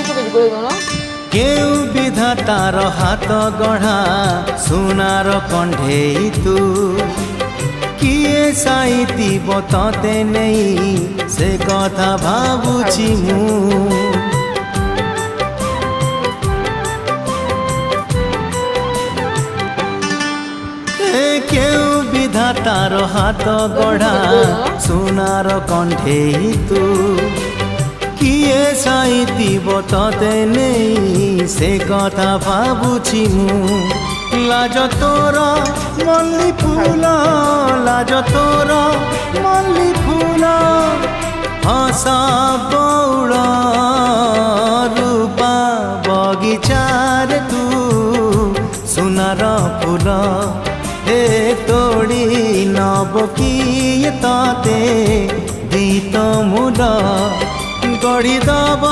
केउ विधातार हाथ गढ़ा सुनार कंढेई तू किए साइतिब तते नहीं से कथा भाबुछि मु केउ विधातार हाथ गढ़ा सुनार कंढेई तू किए साइतिब तते नहीं से कथा भाबुछि मु लाज तोर मल्ली फूल लाज तोर मल्ली फूल हसा बौड़ रूपा बगीचार तू सुनार फूल हे तोड़ी नब किए तते दीत मूल गढ़ी दब